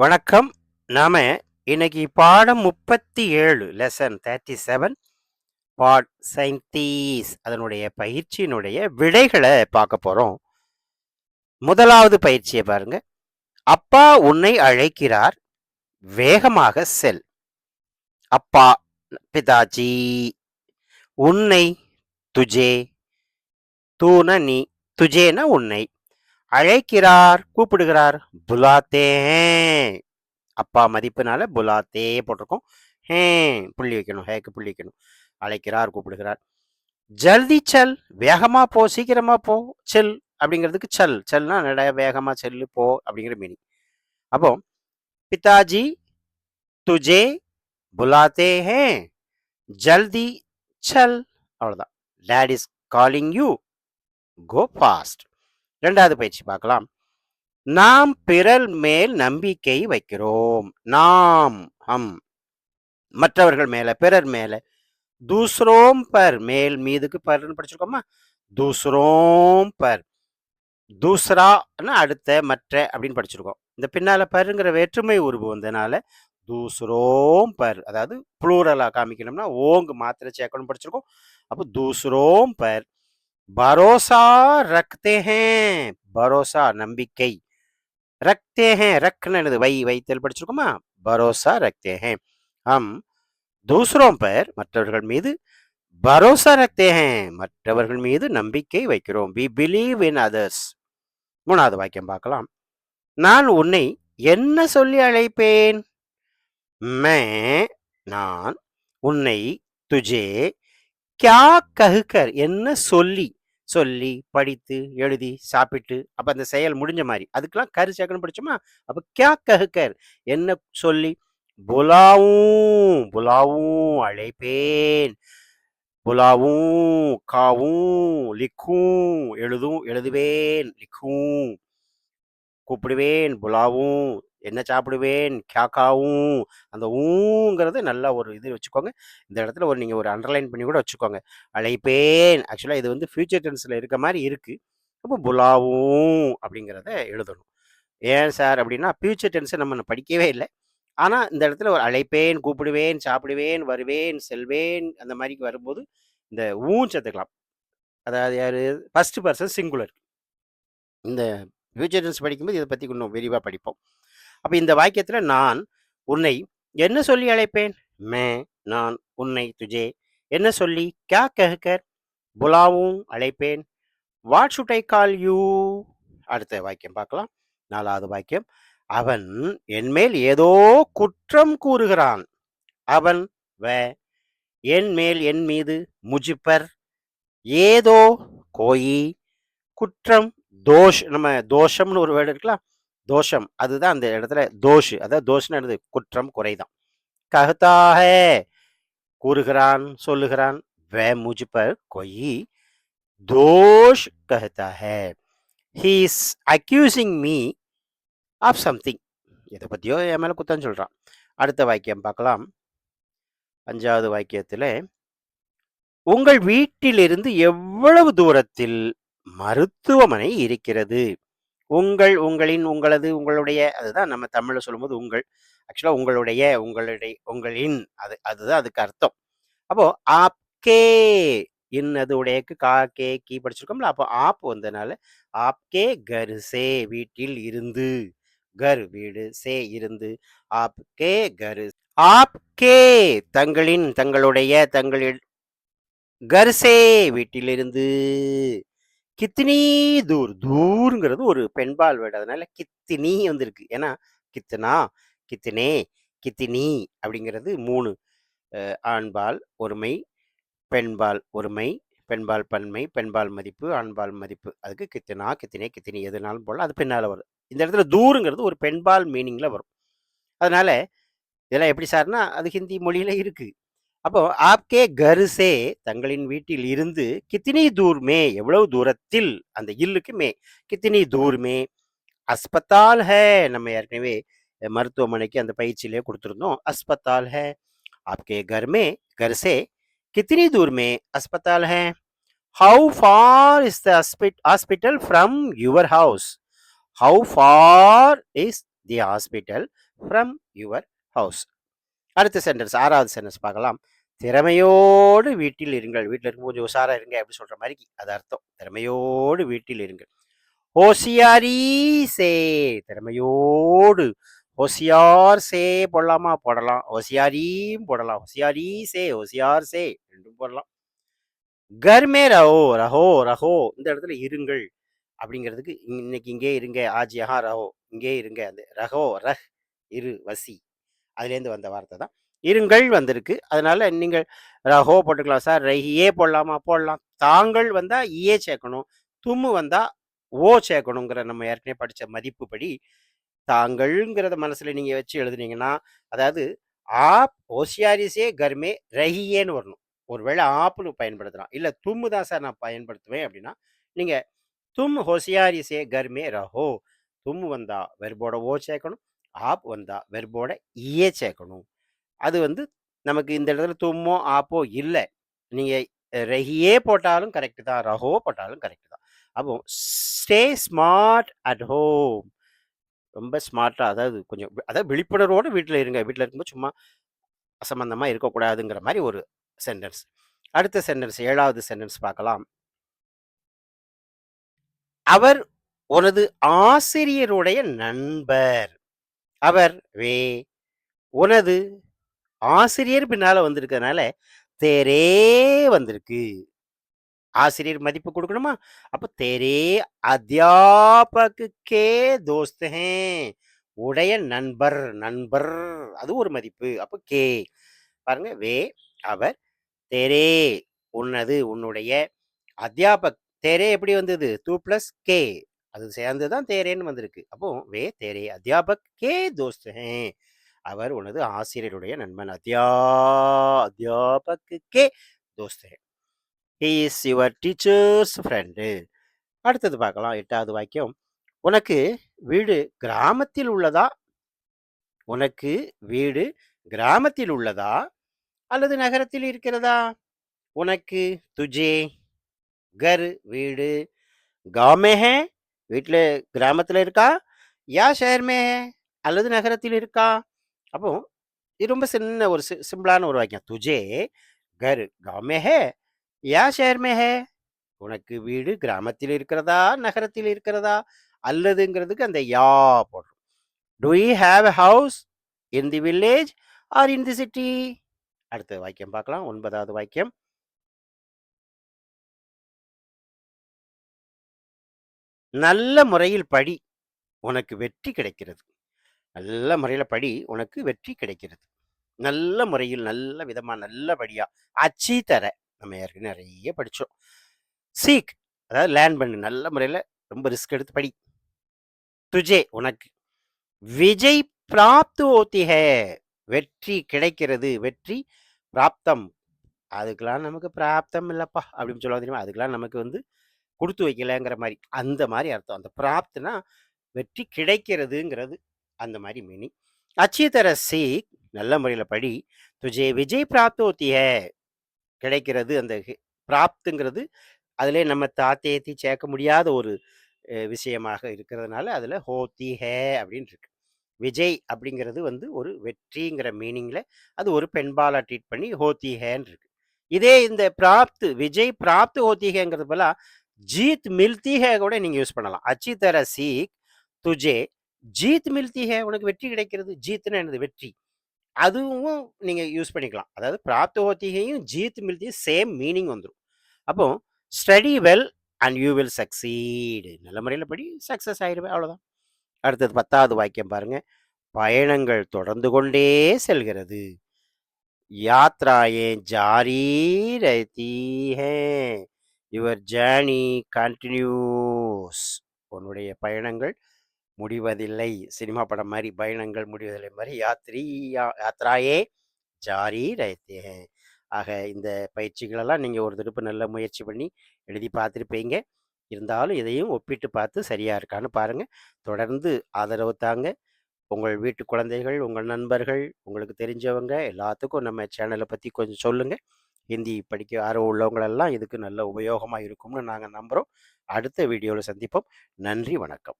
வணக்கம். நாம இன்னைக்கு பாடம் 37 லெசன் 37 பாட் சயின்டிஸ் அதனுடைய பயிற்சியினுடைய விடைகளை பார்க்க போறோம். முதலாவது பயிற்சியை பாருங்க. அப்பா உன்னை அழைக்கிறார், வேகமாக செல். அப்பா பிதாஜி, உன்னை துஜே, தூன நீ, துஜேன உன்னை, அழைக்கிறார் கூப்பிடுகிறார், புலாத்தே ஹேன். அப்பா மதிப்புனால புலாத்தே போட்டிருக்கோம். ஹே புள்ளி வைக்கணும், ஹேக்கு புள்ளி வைக்கணும். அழைக்கிறார் கூப்பிடுகிறார். ஜல்தி சல், வேகமா போ, சீக்கிரமா போ. செல் அப்படிங்கிறதுக்கு சல், செல்னா நிறைய வேகமா செல்லு போ அப்படிங்கிற மீனிங். அப்போ பிதாஜி துஜே புலாத்தே ஹே, ஜல்தி சல். அவ்வளவுதான். Dad is calling you, go fast. இரண்டாவது பயிற்சி பார்க்கலாம். நாம் பிறர் மேல் நம்பிக்கை வைக்கிறோம். நாம் ஹம் மற்றவர்கள் மேல, பிறர் மேல. தூசரோம் பர், மேல் மீதுக்கு பர்னு படிச்சிருக்கோமா? தூசரோம் பர், தூசரா அடுத்த, மற்ற அப்படின்னு படிச்சிருக்கோம். இந்த பின்னால பருங்கிற வேற்றுமை உருவு வந்தனால தூசரோம் பர், அதாவது புளூரலா காமிக்கணும்னா ஓங்கு மாத்திரை சேர்க்கணும் படிச்சிருக்கோம். அப்போ தூசரோம் பர் பரோசா ரக்தே ஹேன், பரோசா நம்பிக்கை, ரக்தே ஹேன் ரக்னது வை, வைத்தல் படிச்சிருக்கோமா? பரோசா ரக்தே ஹேன். ஹம் दूसरों पर மற்றவர்கள் மீது பரோசா ரக்தே ஹேன், மற்றவர்கள் மீது நம்பிக்கை வைக்கிறோம். we believe in others. மூணாவது வாக்கியம் பார்க்கலாம். நான் உன்னை என்ன சொல்லி அழைப்பேன்? मैं, நான், உன்னை, துஜே, क्या कहकर, என்ன சொல்லி, சொல்லி, படித்து, எழுதி, சாப்பிட்டு, அப்ப அந்த செயல் முடிஞ்ச மாதிரி அதுக்கெல்லாம் கரு சேர்க்கணும் படிச்சோமா? அப்ப क्या कहकर, என்ன சொல்லி, புலாவும், புலாவும் அழைப்பேன், புலாவும், காவும், லிக்கும், எழுதும், எழுதுவேன், லிக்கும், கூப்பிடுவேன், புலாவும், என்ன சாப்பிடுவேன், கியாக்காவும். அந்த ஊங்கிறது நல்லா ஒரு இது வச்சுக்கோங்க. இந்த இடத்துல ஒரு நீங்க ஒரு அண்டர்லைன் பண்ணி கூட வச்சுக்கோங்க. அழைப்பேன், ஆக்சுவலா இது வந்து ஃபியூச்சர் டென்ஸ்ல இருக்க மாதிரி இருக்கு. அப்போ புலாவும் அப்படிங்கிறத எழுதணும். ஏன் சார் அப்படின்னா ஃபியூச்சர் டென்ஸை நம்ம படிக்கவே இல்லை. ஆனா இந்த இடத்துல ஒரு அழைப்பேன், கூப்பிடுவேன், சாப்பிடுவேன், வருவேன், செல்வேன் அந்த மாதிரி வரும்போது இந்த சேர்த்துக்கலாம். அதாவது யாரு? First person singular. இந்த ஃபியூச்சர் டென்ஸ் படிக்கும்போது இதை பத்தி இன்னும் விரிவா படிப்போம். அப்ப இந்த வாக்கியத்துல நான் உன்னை என்ன சொல்லி அழைப்பேன்? மே, நான், உன்னை, துஜே, என்ன சொல்லி, क्या कहकर, புலாவும் அழைப்பேன், what should I call you. அடுத்த வாக்கியம் பார்க்கலாம். நாலாவது வாக்கியம். அவன் என்மேல் ஏதோ குற்றம் கூறுகிறான். அவன் வே, என் மேல், என் மீது, முஜிப்பர், ஏதோ கோயி, குற்றம் தோஷ், நம்ம தோஷம்னு ஒரு வேர்டு இருக்கலாம், தோஷம், அதுதான் அந்த இடத்துல தோஷ், அதாவது தோஷ்னு குற்றம், குறைதான். கஹ்தாக கூறுகிறான், சொல்லுகிறான், வே முझ पर कोई दोष कहता है, he is accusing me of something, எதை பத்தியோ என் மேல குத்தம் சொல்றான். அடுத்த வாக்கியம் பார்க்கலாம். அஞ்சாவது வாக்கியத்துல உங்கள் வீட்டிலிருந்து எவ்வளவு தூரத்தில் மருத்துவமனை இருக்கிறது? உங்கள், உங்களின், உங்களது, உங்களுடைய, அதுதான் நம்ம தமிழ்ல சொல்லும்போது உங்கள். ஆக்சுவலா உங்களுடைய, உங்களுடைய, உங்களின், அதுதான் அதுக்கு அர்த்தம். அப்போ ஆப்கே, இன்னது உடையக்கு கா கே கீ படிச்சிருக்கோம்ல, அப்போ ஆப் வந்தனால ஆப்கே கர் சே, வீட்டில் இருந்து, கர் வீடு, சே இருந்து, ஆப்கே கர், ஆப்கே தங்களின், தங்களுடைய, தங்களின், கர்சே வீட்டிலிருந்து, கித்தினி தூர், தூருங்கிறது ஒரு பெண்பால் வேர்டு, அதனால கித்தினி வந்திருக்கு. ஏன்னா கித்தனா, கித்தினே, கித்தினி அப்படிங்கிறது 3 ஆண்பால் ஒருமை, பெண்பால் ஒருமை, பெண்பால் பன்மை, பெண்பால் மதிப்பு, ஆண்பால் மதிப்பு. அதுக்கு கித்தினா, கித்தினே, கித்தினி எதுனாலும் போடலாம். அது பின்னால வரும். இந்த இடத்துல தூருங்கிறது ஒரு பெண்பால் மீனிங்ல வரும். அதனால இதெல்லாம் எப்படி சார்னா அது ஹிந்தி மொழியில இருக்கு. அப்போ ஆப்கே கருசே தங்களின் வீட்டில் இருந்து, கித்தினி தூர் மே எவ்வளவு தூரத்தில், அந்த இல்லுக்கு மே, கித்தினி தூர் மே, அஸ்பத்தால் ஹே, நம்ம ஏற்கனவே மருத்துவமனைக்கு அந்த பயிற்சியிலே கொடுத்துருந்தோம். அஸ்பத்தால் ஹே, आपके घर में, घर से कितनी दूर में अस्पताल है? How far is the hospital from your house? How far is the hospital from your house. அடுத்த சென்டென்ஸ், 6வது சென்டென்ஸ் பார்க்கலாம். திறமையோடு வீட்டில் இருங்கள். வீட்டில் இருக்கும் கொஞ்சம் உஷாரா இருங்க அப்படி சொல்ற மாதிரி அது அர்த்தம். திறமையோடு வீட்டில் இருங்கள். ஹோசியாரி சே, திறமையோடு. ஹோசியார் சே போடலாமா? போடலாம். ஹோசியாரியும் போடலாம். ஹோசியாரி சே, ஹோசியார் சே ரெண்டும் போடலாம். கர்மே ரஹோ, ரஹோ ரஹோ இந்த இடத்துல இருங்கள் அப்படிங்கிறதுக்கு இன்னைக்கு இங்கே இருங்க. ஆஜ் யஹா ரஹோ, இங்கே இருங்க. அந்த ரஹோ ரஹ் இரு வசி அதுலேருந்து வந்த வார்த்தை தான். இருங்கள் வந்திருக்கு. அதனால நீங்கள் ரஹோ போட்டுக்கலாம் சார். ரஹியே போடலாமா? போடலாம். தாங்கள் வந்தால் ஈயே சேர்க்கணும். தும்மு வந்தால் ஓ சேர்க்கணுங்கிற நம்ம ஏற்கனவே படித்த மதிப்புப்படி தாங்கள்ங்கிறத மனசில் நீங்கள் வச்சு எழுதுனீங்கன்னா, அதாவது ஆப் ஓசியாரிசே கர்மே ரஹியேன்னு வரணும். ஒருவேளை ஆப்னு பயன்படுத்தலாம். இல்லை தும்மு தான் சார் நான் பயன்படுத்துவேன் அப்படின்னா, நீங்கள் தும் ஹோசியாரிசே கர்மே ரஹோ. தும்மு வந்தா வெர்போட ஓ சேர்க்கணும். ஆப் வந்தா வெர்போட ஈயே சேர்க்கணும். அது வந்து நமக்கு இந்த இடத்துல தும்மோ ஆப்போ இல்லை. நீங்கள் ரஹியே போட்டாலும் கரெக்டு தான், ரஹோ போட்டாலும் கரெக்டு தான். அப்போ ஸ்டே ஸ்மார்ட் அட் ஹோம். ரொம்ப ஸ்மார்ட்டாக, அதாவது கொஞ்சம் அதாவது விழிப்புணர்வோடு வீட்டில் இருங்க. வீட்டில் இருக்கும்போது சும்மா அசம்பந்தமாக இருக்கக்கூடாதுங்கிற மாதிரி ஒரு சென்டென்ஸ். அடுத்த சென்டென்ஸ், 7வது சென்டென்ஸ் பார்க்கலாம். அவர் உனது ஆசிரியருடைய நண்பர். அவர் வே, உனது ஆசிரியர் பின்னால வந்திருக்கிறதுனால தேரே வந்திருக்கு. ஆசிரியர் மதிப்பு கொடுக்கணுமா? அப்போ தேரே அத்தியாபக் கே தோஸ்த் ஹே, உடைய நண்பர். நண்பர் அது ஒரு மதிப்பு. அப்போ கே பாருங்க. வே அவர், தேரே உன்னது உன்னுடைய, அத்தியாபக் தேரே எப்படி வந்தது? தூ பிளஸ் கே அது சேர்ந்து தான் தேரேன்னு வந்திருக்கு. அப்போ வே தேரே அத்தியாபக் கே தோஸ்த் ஹே, அவர் உனது ஆசிரியருடைய நண்பன். அத்தியாபக் கே தோஸ்த் ஹே, he is your teacher's friend. அடுத்தது பார்க்கலாம். 8வது வாக்கியம். உனக்கு வீடு கிராமத்தில் உள்ளதா? உனக்கு வீடு கிராமத்தில் உள்ளதா அல்லது நகரத்தில் இருக்கிறதா? உனக்கு துஜே கர் வீடு, गांव में है வீட்டில் கிராமத்தில் இருக்கா, யா ஷஹர் மே ஹே அல்லது நகரத்தில் இருக்கா? அப்போ இது ரொம்ப சின்ன ஒரு சிம்பிளான ஒரு வாக்கியம். துஜே கர் गांव में है யா ஷஹர் மே ஹே, உனக்கு வீடு கிராமத்தில் இருக்கிறதா நகரத்தில் இருக்கிறதா அல்லதுங்கிறதுக்கு அந்த யா போடுறோம். Do you have a house in the village or in the city? அடுத்த வாக்கியம் பார்க்கலாம். 9வது வாக்கியம். நல்ல முறையில் படி, உனக்கு வெற்றி கிடைக்கிறது. நல்ல முறையில் படி, உனக்கு வெற்றி கிடைக்கிறது. நல்ல முறையில், நல்ல விதமா, நல்லபடியா, அச்சி தர நம்ம ஏற்கனவே நிறைய படித்தோம். சீக் அதாவது லேர்ன் பண்ணு, நல்ல முறையில் ரொம்ப ரிஸ்க் எடுத்து படி. துஜே உனக்கு, விஜய் பிராப்து ஓத்தி ஹே, வெற்றி கிடைக்கிறது. வெற்றி பிராப்தம், அதுக்கெல்லாம் நமக்கு பிராப்தம் இல்லைப்பா அப்படின்னு சொல்லுவாங்க தெரியுமா? அதுக்கெல்லாம் நமக்கு வந்து கொடுத்து வைக்கலைங்கிற மாதிரி, அந்த மாதிரி அர்த்தம். அந்த பிராப்துனா வெற்றி கிடைக்கிறதுங்கிறது, அந்த மாதிரி மீனிங். அச்சி தர சீக், நல்ல முறையில் படி. துஜே விஜய் பிராப்து ஓத்தி ஹே, கிடைக்கிறது. அந்த பிராப்துங்கிறது அதிலே நம்ம தாத்தேத்தி சேர்க்க முடியாத ஒரு விஷயமாக இருக்கிறதுனால அதில் ஹோத்தி ஹே அப்படின்னு இருக்கு. விஜய் அப்படிங்கிறது வந்து ஒரு வெற்றிங்கிற மீனிங்கில் அது ஒரு பெண்பாலா ட்ரீட் பண்ணி ஹோத்தி ஹேன்னு இருக்கு. இதே இந்த பிராப்து, விஜய் பிராப்து ஹோத்தி ஹேங்கிறது போல ஜீத் மில்தி ஹே கூட நீங்கள் யூஸ் பண்ணலாம். அச்சி தர சீக் துஜே ஜீத் மில்தி ஹே, உனக்கு வெற்றி கிடைக்கிறது. ஜீத்னா என்னது? வெற்றி. அதுவும் நீங்கள் யூஸ் பண்ணிக்கலாம். அதாவது பிராப்து ஹோத்தி ஹேயும் ஜீத் மில்தியும் சேம் மீனிங் வந்துடும். அப்போ study well and you will succeed, நல்ல முறையில் படி, சக்ஸஸ் ஆயிடுவேன், அவ்வளோதான். அடுத்தது 10வது வாக்கியம் பாருங்க. பயணங்கள் தொடர்ந்து கொண்டே செல்கிறது. யாத்ராயே ஜாரி ரஹதி ஹே, யுவர் ஜேர்னி கண்டினியூஸ், உன்னுடைய பயணங்கள் முடிவதில்லை. சினிமா படம் மாதிரி பயணங்கள் முடிவதில்லை மாதிரி யாத்ராயே ஜாரி ரஹத்தே ஹே. ஆக இந்த பயிற்சிகளெல்லாம் நீங்கள் ஒரு திருப்பு நல்ல முயற்சி பண்ணி எழுதி பார்த்துருப்பீங்க. இருந்தாலும் இதையும் ஒப்பிட்டு பார்த்து சரியாக இருக்கான்னு பாருங்கள். தொடர்ந்து ஆதரவு தாங்க. உங்கள் வீட்டு குழந்தைகள், உங்கள் நண்பர்கள், உங்களுக்கு தெரிஞ்சவங்க எல்லாத்துக்கும் நம்ம சேனலை பற்றி கொஞ்சம் சொல்லுங்கள். ஹிந்தி படிக்க ஆர்வம் உள்ளவங்களெல்லாம் இதுக்கு நல்ல உபயோகமாக இருக்கும்னு நாங்கள் நம்புகிறோம். அடுத்த வீடியோவில் சந்திப்போம். நன்றி, வணக்கம்.